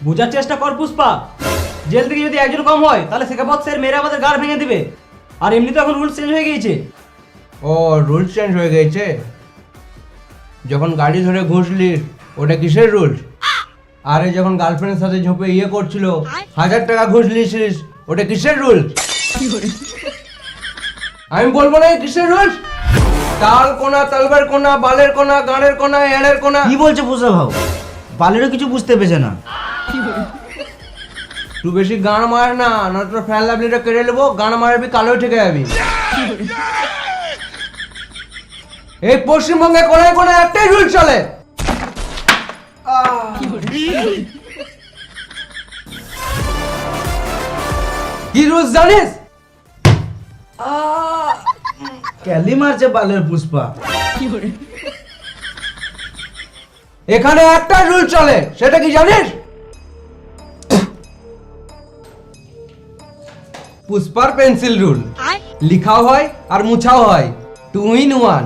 বোঝার চেষ্টা কর পুষ্পা, জেল থেকে যদি একজন কম হয় তাহলে শেখাপত স্যার মেরে আমাদের গাড় ভেঙে দিবে। আর এমনি তো এখন রুলস চেঞ্জ হয়ে গিয়েছে। ও রুলস চেঞ্জ হয়ে গেছে। যখন গাড়ি ধরে ঘুষলিস ওটা কিসের রুলস? আরে যখন গার্লফ্রেন্ডের সাথে ঝোপে ইয়ে করছিল 1000 টাকা ঘুষ লিয়েছিস ওটা কিসের রুলস? আমি বলবো না কিসের রুলস। তাল কোনা, তালবার কোনা, বালের কোনা, গাঁড়ের কোনা, এড়ের কোনা। কি বলছে পুষা ভাও? বালেরও কিছু বুঝতে পেরেছে না। তুই বেশি গান মার না, না তোর ফ্যান লাভলিটা কেড়ে নেবো। গান মারবি কালো ঠেকে যাবি। এই পশ্চিমবঙ্গে কোনায় কোনায় একটাই রুল চলে। কি রুলস জানিস? ক্যালি মারছে বালের পুষ্পা। এখানে একটা রুল চলে, সেটা কি জানিস? পুষ্পার পেন্সিল রুল। লিখাও হয় আর মুছাও হয়, 2 in 1।